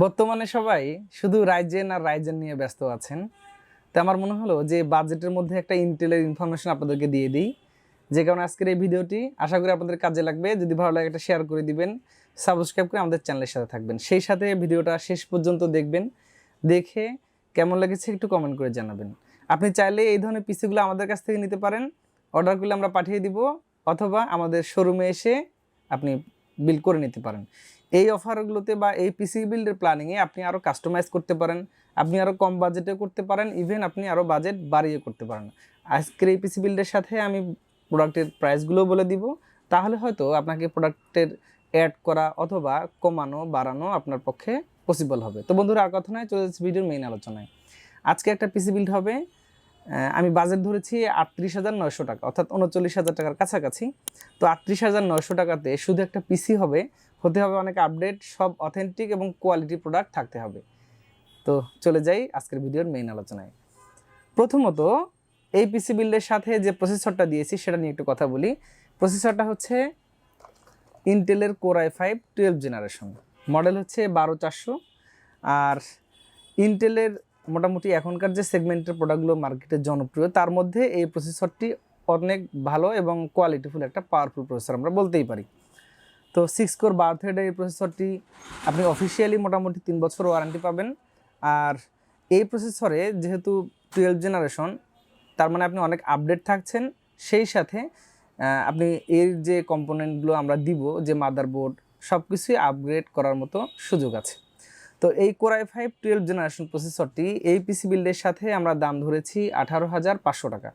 বর্তমানে সবাই শুধু রাইজেন আর রাইজেন নিয়ে ব্যস্ত আছেন। তো আমার মনে হলো যে বাজেটের মধ্যে একটা ইন্টেলের ইনফরমেশন আপনাদেরকে দিয়ে দিই, যে কারণে আজকের এই ভিডিওটি আশা করি আপনাদের কাজে লাগবে। যদি ভালো লাগে একটা শেয়ার করে দিবেন, সাবস্ক্রাইব করে আমাদের চ্যানেলের সাথে থাকবেন, সেই সাথে ভিডিওটা শেষ পর্যন্ত দেখবেন। দেখে কেমন লেগেছে একটু কমেন্ট করে জানাবেন। আপনি চাইলে এই ধরনের পিসিগুলো আমাদের কাছ থেকে নিতে পারেন, অর্ডার করলে আমরা পাঠিয়ে দিব, অথবা আমাদের শোরুমে এসে আপনি বিল করে নিতে পারেন। এই অফারগুলোতে বা এই পিসি বিল্ডের প্ল্যানিংয়ে আপনি আরও কাস্টমাইজ করতে পারেন, আপনি আরও কম বাজেটে করতে পারেন, ইভেন আপনি আরও বাজেট বাড়িয়ে করতে পারেন। আজকের এই পিসি বিল্ডের সাথে আমি প্রোডাক্টের প্রাইসগুলো বলে দিব, তাহলে হয়তো আপনাকে প্রোডাক্টের অ্যাড করা অথবা কমানো বাড়ানো আপনার পক্ষে পসিবল হবে। তো বন্ধুরা, আর কথা নয়, চলে যাচ্ছে ভিডিওর মেইন আলোচনায়। আজকে একটা পিসি বিল্ড হবে, আমি বাজেট ধরেছি ৩৮,৯০০ টাকা, অর্থাৎ ৩৯,০০০ টাকার কাছাকাছি। তো ৩৮,৯০০ টাকাতে শুধু একটা পিসি হতে হবে অনেক আপডেট, সব অথেন্টিক এবং কোয়ালিটি প্রোডাক্ট থাকতে হবে। তো চলে যাই আজকের ভিডিওর মেইন আলোচনায়। প্রথমত, এই পিসি বিল্ডের সাথে যে প্রসেসরটা দিয়েছি সেটা নিয়ে একটু কথা বলি। প্রসেসরটা হচ্ছে ইন্টেলের কোর i5 12 জেনারেশন, মডেল হচ্ছে 12400। আর ইন্টেলের মোটামুটি এখনকার যে সেগমেন্টের প্রোডাক্টগুলো মার্কেটে জনপ্রিয়, তার মধ্যে এই প্রসেসরটি অনেক ভালো এবং কোয়ালিটিফুল একটা পাওয়ারফুল প্রসেসর আমরা বলতেই পারি। তো 6 কোর 12 থ্রেডের এই প্রসেসরটি আপনি অফিসিয়ালি মোটামুটি 3 বছর ওয়ারেন্টি পাবেন। আর এই প্রসেসরে যেহেতু 12 জেনারেশন, তার মানে আপনি অনেক আপডেট থাকছেন। সেই সাথে আপনি এর যে কম্পোনেন্টগুলো আমরা দিব, যে মাদারবোর্ড, সব কিছুই আপগ্রেড করার মতো সুযোগ আছে। তো এই কোর i5 12 জেনারেশন প্রসেসরটি এই পিসি বিল্ডের সাথে আমরা দাম ধরেছি 18,500 টাকা।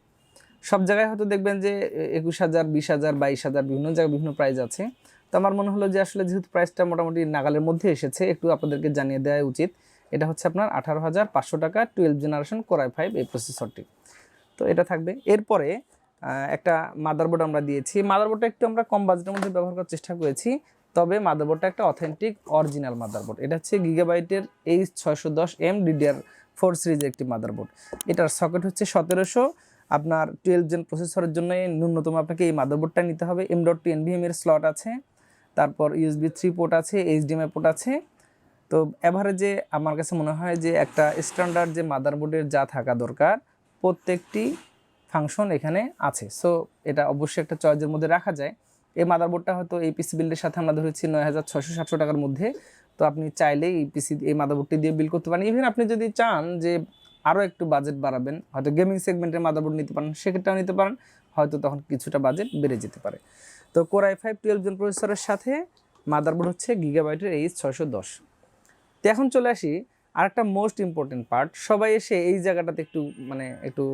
সব জায়গায় হয়তো দেখবেন যে 21,000, 20,000, 22,000, বিভিন্ন জায়গায় বিভিন্ন প্রাইস আছে। তো আমার মনে হলো যে আসলে যেহেতু প্রাইসটা মোটামুটি নাগালের মধ্যে এসেছে, একটু আপনাদেরকে জানিয়ে দেওয়া উচিত। এটা হচ্ছে আপনার 18,500 টাকা 12 জেনারেশন কোর i5 এই প্রসেসরটি। তো এটা থাকবে। এরপরে একটা মাদারবোর্ড আমরা দিয়েছি। মাদারবোর্ডটা একটু আমরা কম বাজেটের মধ্যে ব্যবহার করার চেষ্টা করেছি, তবে মাদারবোর্ডটা একটা অথেন্টিক অরিজিনাল মাদারবোর্ড। এটা হচ্ছে গিগাবাইটের H610M DDR4 সিরিজের একটি মাদারবোর্ড। এটার সকেট হচ্ছে 1700। আপনার 12 জেন প্রসেসরের জন্য ন্যূনতম আপনাকে এই মাদারবোর্ডটা নিতে হবে। M.2 NVMe এর স্লট আছে, তারপর USB 3 পোর্ট আছে, HDMI পোর্ট আছে। তো এভারেজে আমার কাছে মনে হয় যে একটা স্ট্যান্ডার্ড যে মাদারবোর্ডের যা থাকা দরকার প্রত্যেকটি ফাংশন এখানে আছে। সো এটা অবশ্যই একটা চয়েসের মধ্যে রাখা যায়। এই মাদারবোর্ডটা হয়তো এই পিসি বিল্ডের সাথে আমরা ধরেছি 9,600-700 টাকার মধ্যে। তো আপনি চাইলে এই মাদারবোর্ডটি দিয়ে বিল করতে পারেন। ইভেন আপনি যদি চান যে আরও একটু বাজেট বাড়াবেন, হয়তো গেমিং সেগমেন্টের মাদারবোর্ড নিতে পারেন, সেক্ষেত্রেও নিতে পারেন, হয়তো তখন কিছুটা বাজেট বেড়ে যেতে পারে। তো কোর i5 12 জেন প্রসেসরের সাথে মাদারবোর্ড হচ্ছে গিগাবাইটের H610। তো এখন চলে আসি আরেকটা মোস্ট ইম্পর্টেন্ট পার্ট। সবাই এসে এই জায়গাটাতে একটু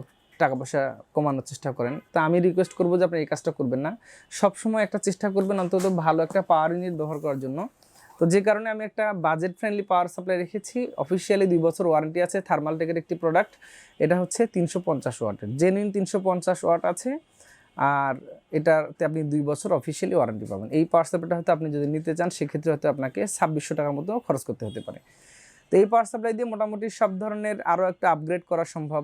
টাকা পয়সা কমানোর চেষ্টা করেন। তা আমি রিকোয়েস্ট করবো যে আপনি এই কাজটা করবেন না। সবসময় একটা চেষ্টা করবেন অন্তত ভালো একটা পাওয়ার ইউনিট ব্যবহার করার জন্য। তো যে কারণে আমি একটা বাজেট ফ্রেন্ডলি পাওয়ার সাপ্লাই রেখেছি। অফিসিয়ালি 2 বছর ওয়ারেন্টি আছে, থার্মালটেকের একটি প্রোডাক্ট। এটা হচ্ছে 350 ওয়াটের, জেনুইন 350 ওয়াট আছে। আর এটাতে আপনি 2 বছর অফিসিয়ালি ওয়ারেন্টি পাবেন। এই পাওয়ার সাপ্লাইটা হয়তো আপনি যদি নিতে চান, সেক্ষেত্রে হয়তো আপনাকে 2600 টাকার মতো খরচ করতে হতে পারে। তো এই পাওয়ার সাপ্লাই দিয়ে মোটামুটি সব ধরনের আরও একটা আপগ্রেড করা সম্ভব।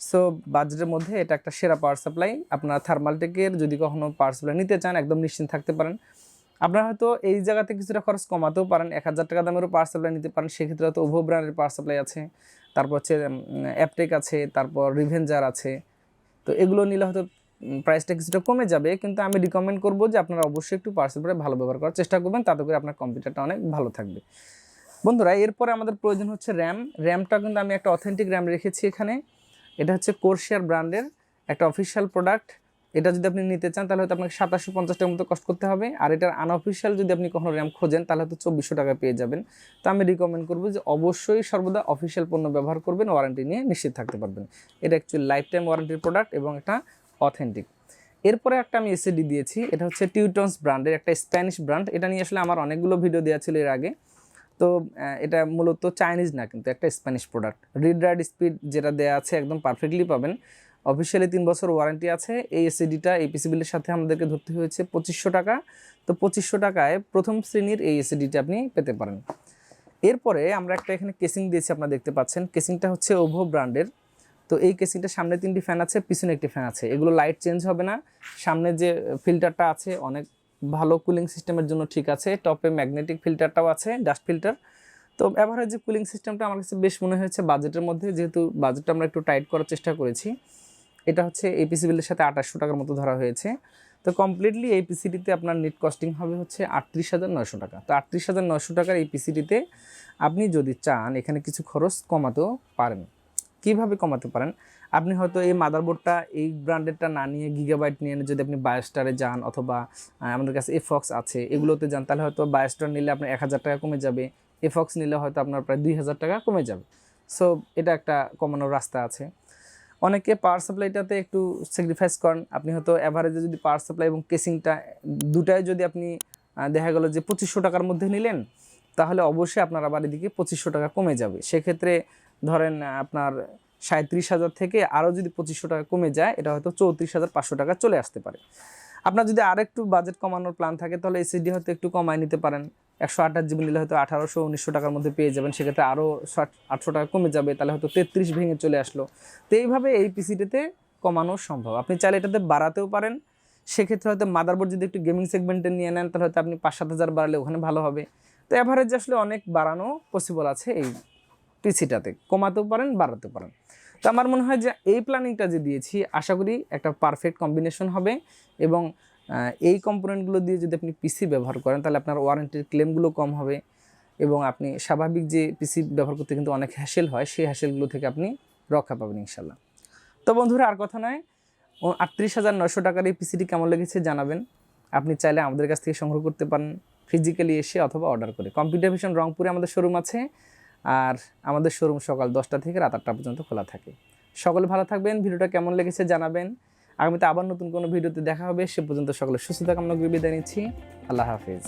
সো বাজেটের মধ্যে এটা একটা সেরা পাওয়ার সাপ্লাই। আপনার থার্মালটেকের যদি কখনো পাওয়ার সাপ্লাই নিতে চান, একদম নিশ্চিন্ত থাকতে পারেন। আপনারা হয়তো এই জায়গাতে কিছুটা খরচ কমাতেও পারেন, 1,000 টাকা দামেরও পাওয়ার সাপ্লাই নিতে পারেন। সেক্ষেত্রে হয়তো ওভো ব্র্যান্ডের পাওয়ার সাপ্লাই আছে, তারপর হচ্ছে অ্যাপটেক আছে, তারপর রিভেঞ্জার আছে। তো এগুলো নিলে হয়তো প্রাইসটা কিছুটা কমে যাবে, কিন্তু আমি রিকমেন্ড করবো যে আপনারা অবশ্যই একটু পাওয়ার সাপ্লাই ভালো ব্যবহার করার চেষ্টা করবেন, তাতে করে আপনার কম্পিউটারটা অনেক ভালো থাকবে। বন্ধুরা, এরপরে আমাদের প্রয়োজন হচ্ছে র্যামটা কিন্তু আমি একটা অথেন্টিক র্যাম রেখেছি এখানে। এটা হচ্ছে কোরশিয়ার ব্র্যান্ডের একটা অফিসিয়াল প্রোডাক্ট। এটা যদি আপনি নিতে চান তাহলে হয়তো আপনাকে 2750 টাকার মতো কষ্ট করতে হবে। আর এটার আনঅফিসিয়াল যদি আপনি কখনো র্যাম খোঁজেন তাহলে হয়তো 2400 টাকা পেয়ে যাবেন। তো আমি রিকমেন্ড করবো যে অবশ্যই সর্বদা অফিসিয়াল পণ্য ব্যবহার করবেন, ওয়ারেন্টি নিয়ে নিশ্চিত থাকতে পারবেন। এটা অ্যাকচুয়ালি লাইফ টাইম ওয়ারেন্টির প্রোডাক্ট এবং এটা অথেন্টিক। এরপরে একটা আমি এসএডি দিয়েছি। এটা হচ্ছে টিউটনস ব্র্যান্ডের একটা স্প্যানিশ ব্র্যান্ড। এটা নিয়ে আসলে আমার অনেকগুলো ভিডিও দেওয়া ছিল এর আগে। তো এটা মূলত চাইনিজ না, কিন্তু একটা Spanish product. Read write speed যেটা দেওয়া আছে একদম পারফেক্টলি পাবেন। অফিসিয়ালি 3 বছর ওয়ারেন্টি আছে। এই এসএডিটা এই পিসি বিলের সাথে আমাদেরকে ধরতে হয়েছে 2500 টাকা। তো 2500 টাকায় প্রথম শ্রেণীর এই এসএডিটা আপনি পেতে পারেন। এরপরে আমরা একটা এখানে কেসিং দিয়েছি, আপনারা দেখতে পাচ্ছেন। কেসিংটা হচ্ছে ওভো ব্র্যান্ডের। তো এই কেসিংটা সামনে 3টি ফ্যান আছে, পিছনে একটি ফ্যান আছে। এগুলো লাইট চেঞ্জ হবে না। সামনে যে ফিল্টারটা আছে অনেক ভালো কুলিং সিস্টেমের জন্য ঠিক আছে। টপে ম্যাগনেটিক ফিল্টারটাও আছে, ডাস্ট ফিল্টার। তো তো এভারেজ যে কুলিং সিস্টেমটা আমার কাছে বেশ মনে হয়েছে বাজেটের মধ্যে, যেহেতু বাজেটটা আমরা একটু টাইট করার চেষ্টা করেছি। এটা হচ্ছে এই পিসি বিলের সাথে 2800 টাকার মতো ধরা হয়েছে। তো কমপ্লিটলি এই পিসিটিতে আপনার নেট কস্টিং হবে হচ্ছে 38,900 টাকা। তো 38,900 টাকার এই পিসিটিতে আপনি যদি চান এখানে কিছু খরচ কমাতেও পারেন। কিভাবে কমাতে পারেন? আপনি হয়তো এই মাদারবোর্ডটা এই ব্র্যান্ডেরটা না নিয়ে গিগাবাইট নিয়ে যদি আপনি বায়োস্টারে যান অথবা আমাদের কাছে এফক্স আছে এগুলোতে যান, তাহলে হয়তো বায়োস্টার নিলে আপনার 1000 টাকা কমে যাবে, এফক্স নিলে হয়তো আপনার প্রায় 2000 টাকা কমে যাবে। সো এটা একটা কমানোর রাস্তা আছে। অনেকে পাওয়ার সাপ্লাইটাতে একটু স্যাক্রিফাইস করেন। আপনি হয়তো অ্যাভারেজে যদি পাওয়ার সাপ্লাই এবং কেসিংটা দুটাই যদি আপনি দেখা গেল যে 2500 টাকার মধ্যে নিলেন, তাহলে অবশ্যই আপনার আবার এদিকে 2500 টাকা কমে যাবে। সেক্ষেত্রে ধরেন আপনার 37,000 থেকে আরও যদি 2500 টাকা কমে যায়, এটা হয়তো 34,500 টাকা চলে আসতে পারে। আপনার যদি আর একটু বাজেট কমানোর প্ল্যান থাকে তাহলে এসএসডি হয়তো একটু কমায় নিতে পারেন। 128 জিবি নিলে হয়তো 1800-1900 টাকার মধ্যে পেয়ে যাবেন, সেক্ষেত্রে আরও 800 টাকা কমে যাবে, তাহলে হয়তো 33 ভেঙে চলে আসলো। তো এইভাবে এই পিসিটিতে কমানো সম্ভব। আপনি চাইলে এটাতে বাড়াতেও পারেন। সেক্ষেত্রে হয়তো মাদারবোর্ড যদি একটু গেমিং সেগমেন্টে নিয়ে নেন তাহলে হয়তো আপনি 5-7 হাজার বাড়ালে ওখানে ভালো হবে। তো অ্যাভারেজ আসলে অনেক বাড়ানো পসিবল আছে এই পিসিটাতে, কমাতেও পারেন বাড়াতেও পারেন। তো আমার মনে হয় যে এই প্ল্যানিংটা যে দিয়েছি আশা করি একটা পারফেক্ট কম্বিনেশন হবে, এবং এই কম্পোনেন্টগুলো দিয়ে যদি আপনি পিসি ব্যবহার করেন তাহলে আপনার ওয়ারেন্টির ক্লেমগুলো কম হবে, এবং আপনি স্বাভাবিক যে পিসি ব্যবহার করতে কিন্তু অনেক হ্যাসেল হয়, সেই হ্যাসেলগুলো থেকে আপনি রক্ষা পাবেন ইনশাল্লাহ। তো বন্ধুরা আর কথা নয়, 38,900 টাকার এই পিসিটি কেমন লেগেছে জানাবেন। আপনি চাইলে আমাদের কাছ থেকে সংগ্রহ করতে পারেন ফিজিক্যালি এসে অথবা অর্ডার করে। কম্পিউটার ভিশন রংপুরে আমাদের শোরুম আছে, আর আমাদের শোরুম সকাল 10টা থেকে রাত 8টা পর্যন্ত খোলা থাকে। সকলে ভালো থাকবেন, ভিডিওটা কেমন লেগেছে জানাবেন। আগামীতে আবার নতুন কোনো ভিডিওতে দেখা হবে। সে পর্যন্ত সকলে সুস্থতা কামনা করে বিদায় নিচ্ছি। আল্লাহ হাফেজ।